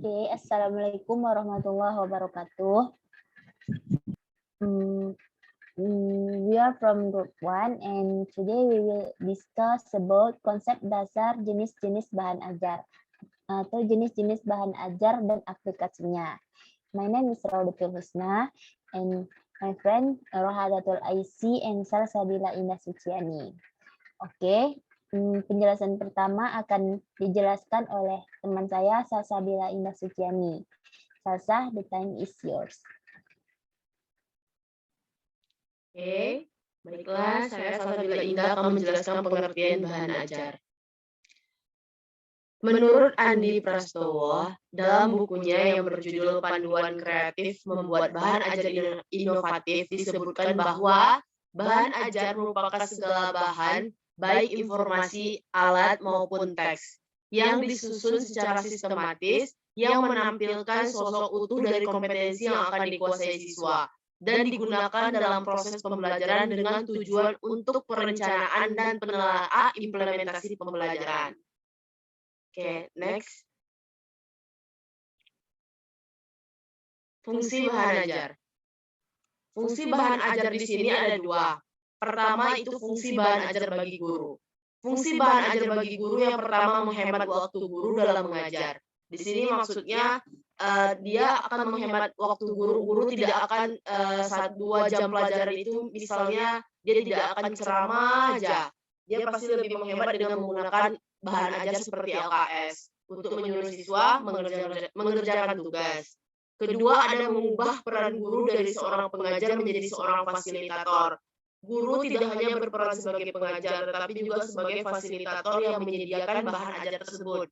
Oke, Assalamualaikum warahmatullahi wabarakatuh. We are from group 1 and today we will discuss about konsep dasar jenis-jenis bahan ajar atau jenis-jenis bahan ajar dan aplikasinya. My name is Raudatul Husna and my friend Rohadatul Aisy and Salsabila Indah Suciani. Oke, penjelasan pertama akan dijelaskan oleh teman saya Salsabila Indah Suciani. Salsa, the time is yours. Oke, baiklah, saya Salsabila Indah akan menjelaskan pengertian bahan ajar. Menurut Andi Prastowo, dalam bukunya yang berjudul Panduan Kreatif Membuat Bahan Ajar Inovatif disebutkan bahwa bahan ajar merupakan segala bahan, baik informasi, alat, maupun teks, yang disusun secara sistematis, yang menampilkan sosok utuh dari kompetensi yang akan dikuasai siswa, dan digunakan dalam proses pembelajaran dengan tujuan untuk perencanaan dan penelaahan implementasi pembelajaran. Oke, next. Fungsi bahan ajar. Fungsi bahan ajar di sini ada dua. Pertama itu fungsi bahan ajar bagi guru. Fungsi bahan ajar bagi guru yang pertama menghemat waktu guru dalam mengajar. Di sini maksudnya dia akan menghemat waktu guru. Guru tidak akan 1-2 jam pelajaran itu misalnya dia tidak akan ceramah aja. Dia pasti lebih menghemat dengan menggunakan bahan ajar seperti LKS untuk menyuruh siswa mengerjakan tugas. Kedua, ada mengubah peran guru dari seorang pengajar menjadi seorang fasilitator. Guru tidak hanya berperan sebagai pengajar, tetapi juga sebagai fasilitator yang menyediakan bahan ajar tersebut.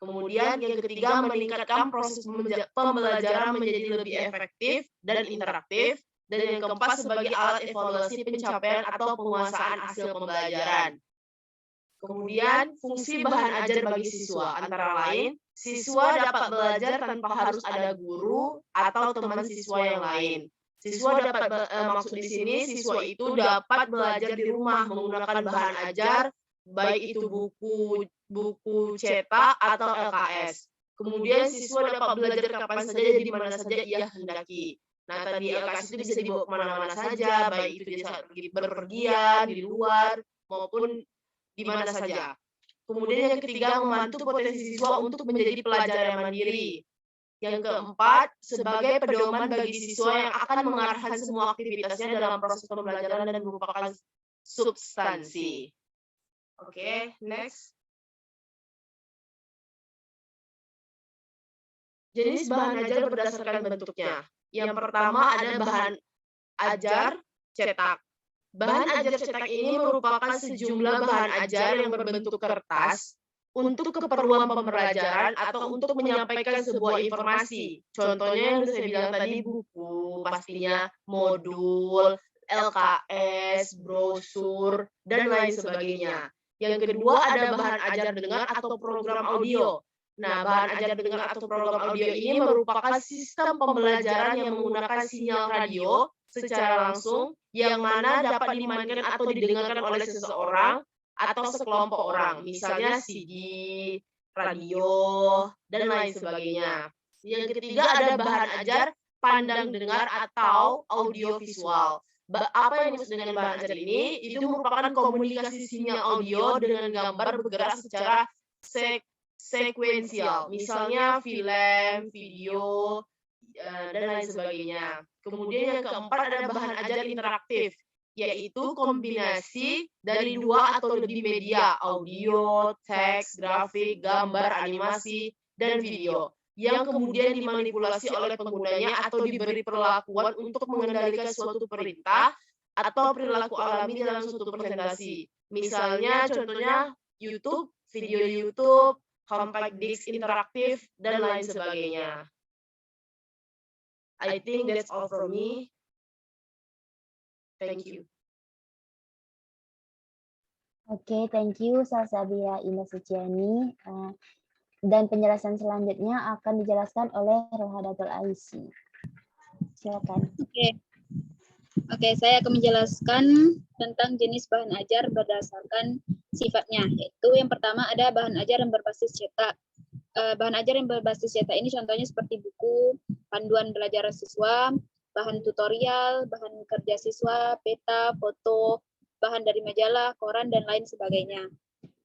Kemudian, yang ketiga, meningkatkan proses pembelajaran menjadi lebih efektif dan interaktif. Dan yang keempat, sebagai alat evaluasi pencapaian atau penguasaan hasil pembelajaran. Kemudian, fungsi bahan ajar bagi siswa, antara lain, siswa dapat belajar tanpa harus ada guru atau teman siswa yang lain. Siswa dapat, maksud di sini, siswa itu dapat belajar di rumah menggunakan bahan ajar, baik itu buku cetak atau LKS. Kemudian, siswa dapat belajar kapan saja dan di mana saja ia hendaki. Nah, tadi LKS itu bisa dibawa kemana-mana saja, baik itu dia saat berpergian, di luar, maupun di mana saja. Kemudian yang ketiga, membantu potensi siswa untuk menjadi pelajar yang mandiri. Yang keempat, sebagai pedoman bagi siswa yang akan mengarahkan semua aktivitasnya dalam proses pembelajaran dan merupakan substansi. Oke, next. Jenis bahan ajar berdasarkan bentuknya. Yang pertama ada bahan ajar cetak. Bahan ajar cetak ini merupakan sejumlah bahan ajar yang berbentuk kertas untuk keperluan pembelajaran atau untuk menyampaikan sebuah informasi. Contohnya yang saya bilang tadi, buku, pastinya modul, LKS, brosur, dan lain sebagainya. Yang kedua ada bahan ajar dengar atau program audio. Nah, bahan ajar dengar atau program audio ini merupakan sistem pembelajaran yang menggunakan sinyal radio secara langsung yang mana dapat dimainkan atau didengarkan oleh seseorang atau sekelompok orang, misalnya CD, radio, dan lain sebagainya. Yang ketiga ada bahan ajar pandang dengar atau audio visual. Apa yang dimaksud dengan bahan ajar ini? Itu merupakan komunikasi sinyal audio dengan gambar bergerak secara sekuensial, misalnya film, video, dan lain sebagainya. Kemudian yang keempat ada bahan ajar interaktif, yaitu kombinasi dari 2 atau lebih media, audio, teks, grafik, gambar, animasi, dan video, yang kemudian dimanipulasi oleh penggunanya atau diberi perlakuan untuk mengendalikan suatu perintah atau perilaku alami dalam suatu presentasi. Misalnya, contohnya YouTube, video YouTube, compact disc interaktif, dan lain sebagainya. I think that's all from me. Thank you. Oke, thank you Salsabila Indah Suciani. Dan penjelasan selanjutnya akan dijelaskan oleh Rohadatul Aisy. Silakan. Oke, saya akan menjelaskan tentang jenis bahan ajar berdasarkan sifatnya, yaitu yang pertama ada bahan ajar yang berbasis cetak. bahan ajar yang berbasis cetak ini contohnya seperti buku, panduan belajar siswa, bahan tutorial, bahan kerja siswa, peta, foto, bahan dari majalah, koran, dan lain sebagainya.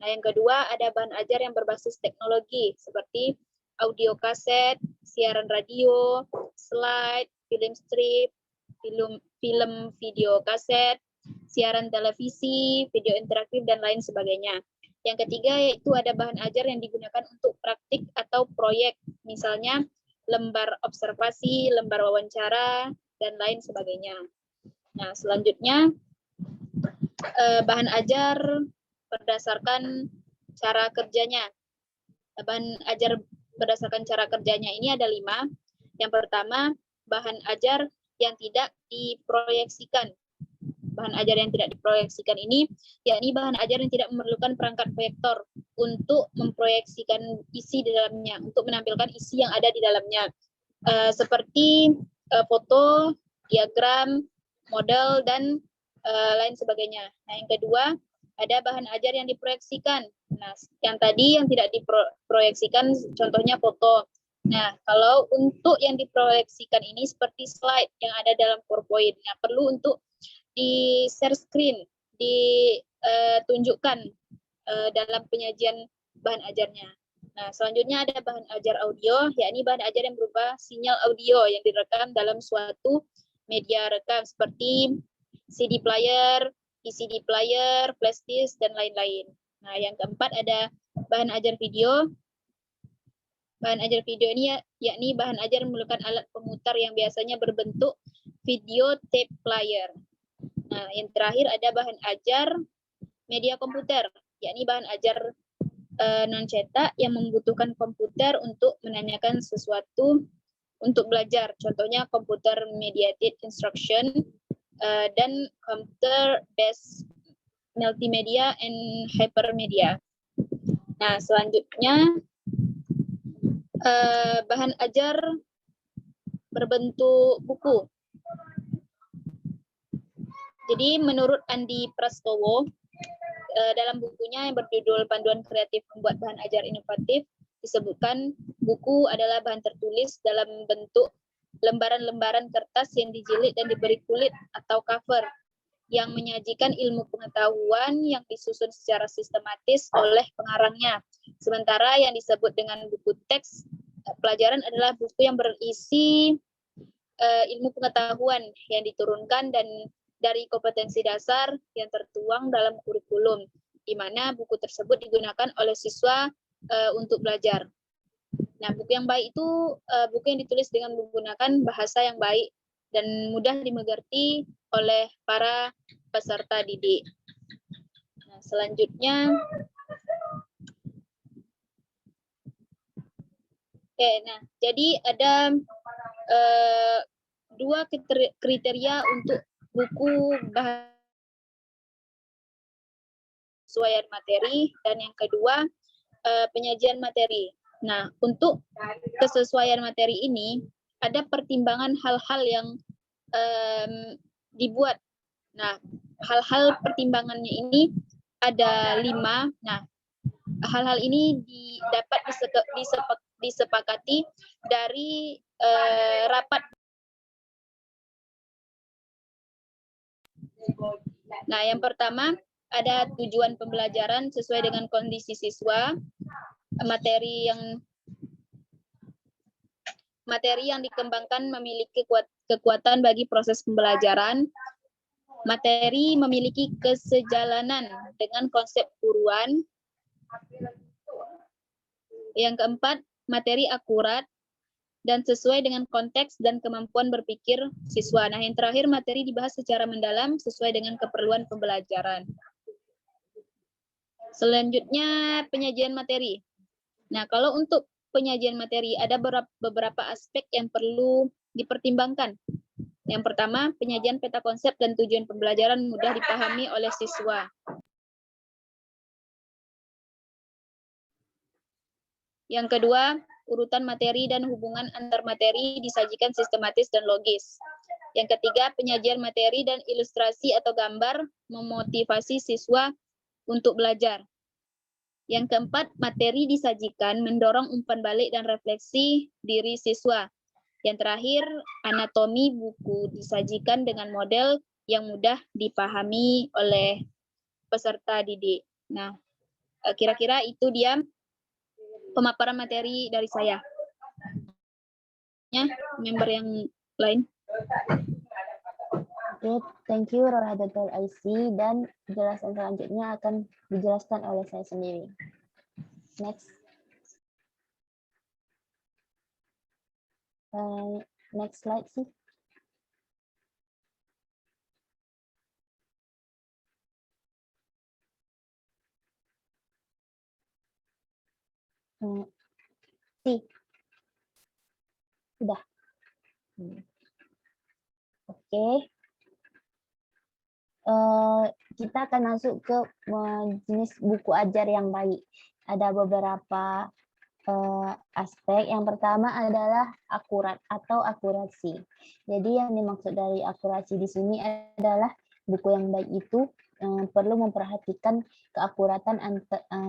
Nah, yang kedua ada bahan ajar yang berbasis teknologi seperti audio kaset, siaran radio, slide, film strip, film video kaset, siaran televisi, video interaktif, dan lain sebagainya. Yang ketiga yaitu ada bahan ajar yang digunakan untuk praktik atau proyek, misalnya lembar observasi, lembar wawancara, dan lain sebagainya. Nah, selanjutnya bahan ajar berdasarkan cara kerjanya. Bahan ajar berdasarkan cara kerjanya ini ada 5. Yang pertama, bahan ajar yang tidak diproyeksikan. Bahan ajar yang tidak diproyeksikan ini, yakni bahan ajar yang tidak memerlukan perangkat proyektor untuk memproyeksikan isi di dalamnya, untuk menampilkan isi yang ada di dalamnya. Seperti foto, diagram, model, dan lain sebagainya. Nah, yang kedua, ada bahan ajar yang diproyeksikan. Nah, yang tadi yang tidak diproyeksikan, contohnya foto. Nah, kalau untuk yang diproyeksikan ini seperti slide yang ada dalam PowerPoint. Nah, perlu untuk di share screen, ditunjukkan dalam penyajian bahan ajarnya. Nah, selanjutnya ada bahan ajar audio, yakni bahan ajar yang berupa sinyal audio yang direkam dalam suatu media rekam seperti CD player, VCD player, flash disk, dan lain-lain. Nah, yang keempat ada bahan ajar video. Bahan ajar video ini yakni bahan ajar yang memerlukan alat pemutar yang biasanya berbentuk video tape player. Nah, yang terakhir ada bahan ajar media komputer, yakni bahan ajar non-cetak yang membutuhkan komputer untuk menanyakan sesuatu untuk belajar. Contohnya computer mediated instruction dan computer based multimedia and hypermedia. Nah, selanjutnya bahan ajar berbentuk buku. Jadi menurut Andi Prastowo, dalam bukunya yang berjudul Panduan Kreatif Membuat Bahan Ajar Inovatif, disebutkan buku adalah bahan tertulis dalam bentuk lembaran-lembaran kertas yang dijilid dan diberi kulit atau cover, yang menyajikan ilmu pengetahuan yang disusun secara sistematis oleh pengarangnya. Sementara yang disebut dengan buku teks pelajaran adalah buku yang berisi ilmu pengetahuan yang diturunkan dan dari kompetensi dasar yang tertuang dalam kurikulum, di mana buku tersebut digunakan oleh siswa untuk belajar. Nah, buku yang baik itu buku yang ditulis dengan menggunakan bahasa yang baik dan mudah dimengerti oleh para peserta didik. Nah, selanjutnya, jadi ada 2 kriteria untuk buku kesesuaian materi, dan yang kedua penyajian materi. Nah, untuk kesesuaian materi ini ada pertimbangan hal-hal yang dibuat. Nah, hal-hal pertimbangannya ini ada 5. Nah, hal-hal ini dapat disepakati dari rapat. Nah, yang pertama ada tujuan pembelajaran sesuai dengan kondisi siswa, materi yang dikembangkan memiliki kekuatan bagi proses pembelajaran, materi memiliki kesejalanan dengan konsep buruan. Yang keempat, materi akurat dan sesuai dengan konteks dan kemampuan berpikir siswa. Nah, yang terakhir, materi dibahas secara mendalam sesuai dengan keperluan pembelajaran. Selanjutnya, penyajian materi. Nah, kalau untuk penyajian materi, ada beberapa aspek yang perlu dipertimbangkan. Yang pertama, penyajian peta konsep dan tujuan pembelajaran mudah dipahami oleh siswa. Yang kedua, urutan materi dan hubungan antar materi disajikan sistematis dan logis. Yang ketiga, penyajian materi dan ilustrasi atau gambar memotivasi siswa untuk belajar. Yang keempat, materi disajikan mendorong umpan balik dan refleksi diri siswa. Yang terakhir, anatomi buku disajikan dengan model yang mudah dipahami oleh peserta didik. Nah, kira-kira itu dia pemaparan materi dari saya. Ya, member yang lain. Oke, thank you Rohadatul Aisy, dan penjelasan selanjutnya akan dijelaskan oleh saya sendiri. Next. Next slide sih. Sih. Sudah. Oke. Kita akan masuk ke jenis buku ajar yang baik. Ada beberapa aspek. Yang pertama adalah akurat atau akurasi. Jadi yang dimaksud dari akurasi di sini adalah buku yang baik itu perlu memperhatikan keakuratan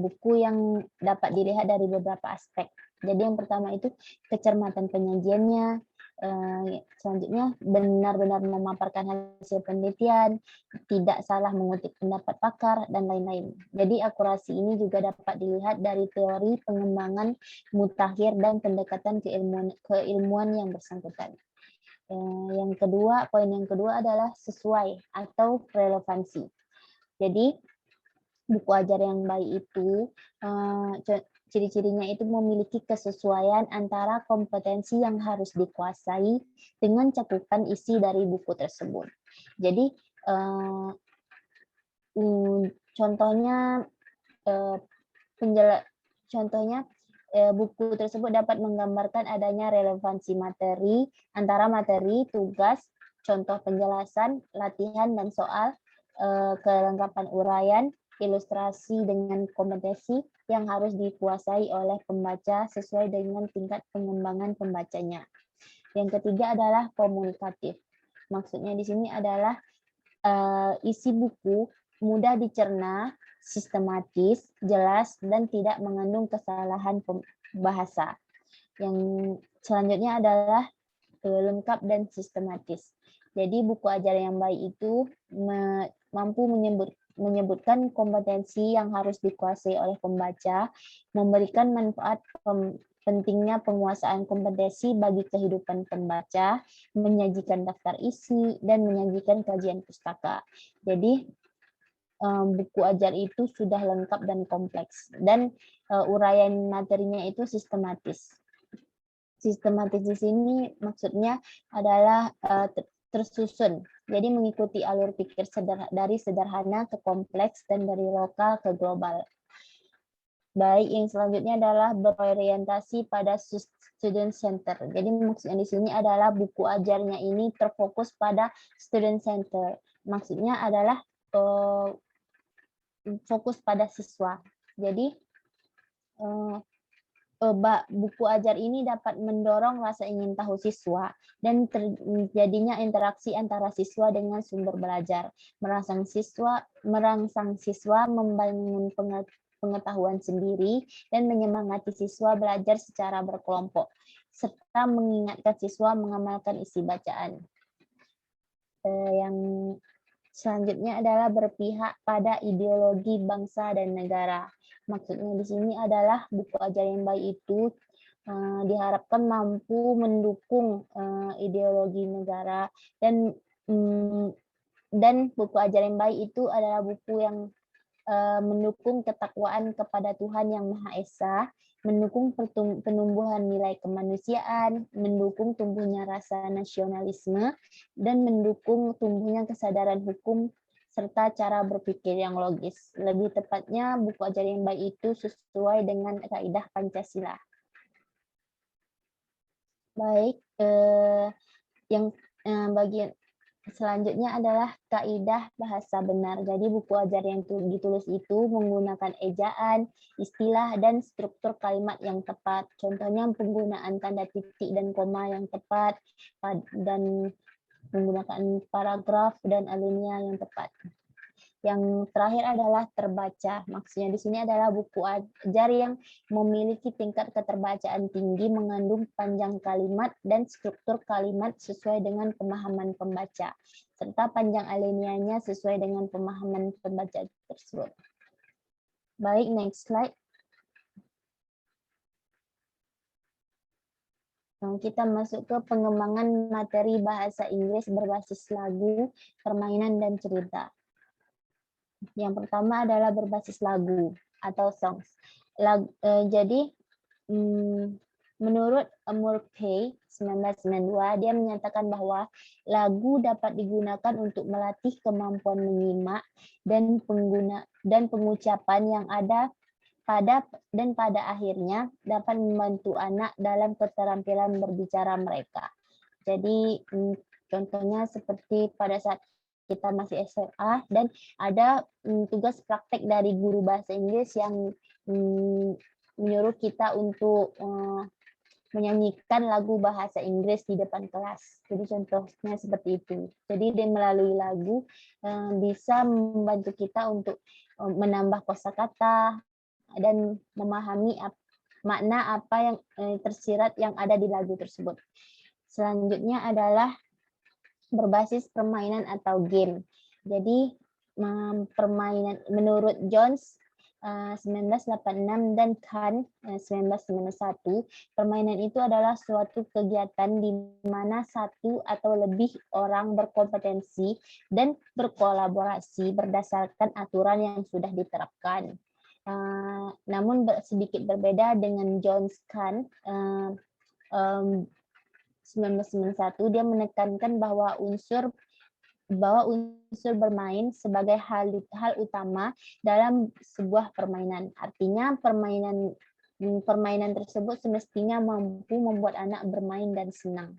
buku yang dapat dilihat dari beberapa aspek. Jadi yang pertama itu kecermatan penyajiannya, selanjutnya benar-benar memaparkan hasil penelitian, tidak salah mengutip pendapat pakar, dan lain-lain. Jadi akurasi ini juga dapat dilihat dari teori pengembangan mutakhir dan pendekatan keilmuan yang bersangkutan. Yang kedua, poin yang kedua adalah sesuai atau relevansi. Jadi buku ajar yang baik itu ciri-cirinya itu memiliki kesesuaian antara kompetensi yang harus dikuasai dengan cakupan isi dari buku tersebut. Jadi contohnya buku tersebut dapat menggambarkan adanya relevansi materi antara materi, tugas, contoh penjelasan, latihan dan soal, kelengkapan uraian, ilustrasi dengan kompetensi yang harus dikuasai oleh pembaca sesuai dengan tingkat pengembangan pembacanya. Yang ketiga adalah komunikatif. Maksudnya di sini adalah isi buku mudah dicerna, sistematis, jelas, dan tidak mengandung kesalahan bahasa. Yang selanjutnya adalah lengkap dan sistematis. Jadi buku ajar yang baik itu mampu menyebutkan kompetensi yang harus dikuasai oleh pembaca, memberikan manfaat pentingnya penguasaan kompetensi bagi kehidupan pembaca, menyajikan daftar isi, dan menyajikan kajian pustaka. Jadi buku ajar itu sudah lengkap dan kompleks, dan uraian materinya itu sistematis. Sistematis di sini maksudnya adalah tersusun, jadi mengikuti alur pikir dari sederhana ke kompleks dan dari lokal ke global. Baik, yang selanjutnya adalah berorientasi pada student center. Jadi maksudnya di sini adalah buku ajarnya ini terfokus pada student center. Maksudnya adalah fokus pada siswa. Jadi buku ajar ini dapat mendorong rasa ingin tahu siswa dan terjadinya interaksi antara siswa dengan sumber belajar, merangsang siswa membangun pengetahuan sendiri dan menyemangati siswa belajar secara berkelompok, serta mengingatkan siswa mengamalkan isi bacaan. Yang selanjutnya adalah berpihak pada ideologi bangsa dan negara. Maksudnya di sini adalah buku ajar yang baik itu diharapkan mampu mendukung ideologi negara, dan buku ajar yang baik itu adalah buku yang mendukung ketakwaan kepada Tuhan Yang Maha Esa, mendukung penumbuhan nilai kemanusiaan, mendukung tumbuhnya rasa nasionalisme, dan mendukung tumbuhnya kesadaran hukum serta cara berpikir yang logis. Lebih tepatnya, buku ajar yang baik itu sesuai dengan kaidah Pancasila. Baik, yang bagian selanjutnya adalah kaidah bahasa benar. Jadi buku ajar yang ditulis itu menggunakan ejaan, istilah, dan struktur kalimat yang tepat. Contohnya penggunaan tanda titik dan koma yang tepat, dan menggunakan paragraf dan alinea yang tepat. Yang terakhir adalah terbaca. Maksudnya di sini adalah buku ajar yang memiliki tingkat keterbacaan tinggi, mengandung panjang kalimat dan struktur kalimat sesuai dengan pemahaman pembaca, serta panjang alinianya sesuai dengan pemahaman pembaca tersebut. Baik, next slide. Kita masuk ke pengembangan materi bahasa Inggris berbasis lagu, permainan, dan cerita. Yang pertama adalah berbasis lagu atau songs. Jadi, menurut Murphy 1992, dia menyatakan bahwa lagu dapat digunakan untuk melatih kemampuan menyimak dan pengucapan yang ada pada akhirnya dapat membantu anak dalam keterampilan berbicara mereka. Jadi contohnya seperti pada saat kita masih SMA dan ada tugas praktek dari guru bahasa Inggris yang menyuruh kita untuk menyanyikan lagu bahasa Inggris di depan kelas. Jadi contohnya seperti itu. Jadi melalui lagu bisa membantu kita untuk menambah kosakata dan memahami makna apa yang tersirat yang ada di lagu tersebut. Selanjutnya adalah berbasis permainan atau game. Jadi permainan menurut Jones 1986 dan Khan 1991, permainan itu adalah suatu kegiatan di mana satu atau lebih orang berkompetensi dan berkolaborasi berdasarkan aturan yang sudah diterapkan. Namun sedikit berbeda dengan Jones Khan 1991, dia menekankan bahwa unsur bermain sebagai hal utama dalam sebuah permainan. Artinya permainan tersebut semestinya mampu membuat anak bermain dan senang.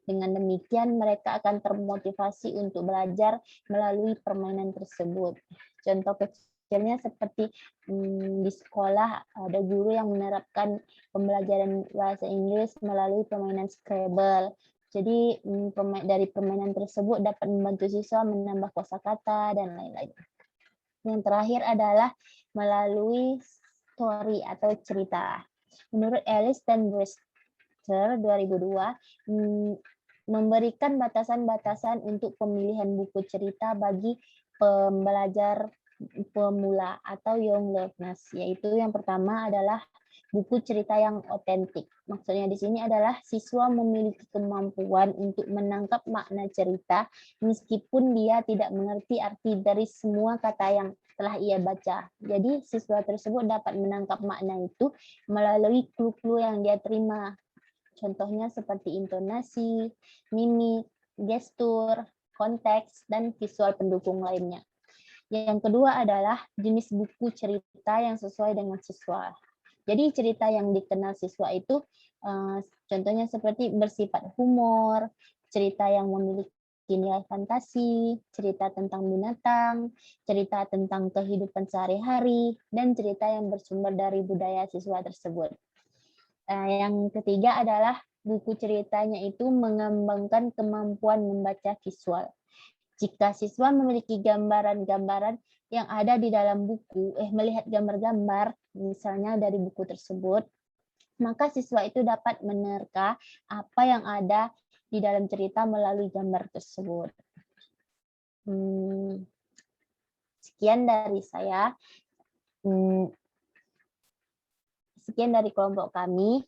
Dengan demikian mereka akan termotivasi untuk belajar melalui permainan tersebut. Contoh kecilnya seperti di sekolah ada guru yang menerapkan pembelajaran bahasa Inggris melalui permainan Scrabble. Jadi dari permainan tersebut dapat membantu siswa menambah kosakata dan lain-lain. Yang terakhir adalah melalui story atau cerita. Menurut Ellis dan Brewster 2002, memberikan batasan-batasan untuk pemilihan buku cerita bagi pembelajar pemula atau young learners, yaitu yang pertama adalah buku cerita yang otentik. Maksudnya di sini adalah siswa memiliki kemampuan untuk menangkap makna cerita meskipun dia tidak mengerti arti dari semua kata yang telah ia baca. Jadi siswa tersebut dapat menangkap makna itu melalui clue-clue yang dia terima. Contohnya seperti intonasi, mimik, gestur, konteks, dan visual pendukung lainnya. Yang kedua adalah jenis buku cerita yang sesuai dengan siswa. Jadi cerita yang dikenal siswa itu contohnya seperti bersifat humor, cerita yang memiliki nilai fantasi, cerita tentang binatang, cerita tentang kehidupan sehari-hari, dan cerita yang bersumber dari budaya siswa tersebut. Yang ketiga adalah buku ceritanya itu mengembangkan kemampuan membaca visual. Jika siswa memiliki gambaran-gambaran yang ada di dalam buku, melihat gambar-gambar, misalnya dari buku tersebut, maka siswa itu dapat menerka apa yang ada di dalam cerita melalui gambar tersebut. Sekian dari saya. Sekian dari kelompok kami.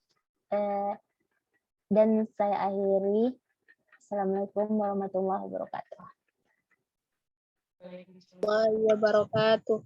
Dan saya akhiri. Assalamualaikum warahmatullahi wabarakatuh. Waalaikumsalam warahmatullahi wabarakatuh.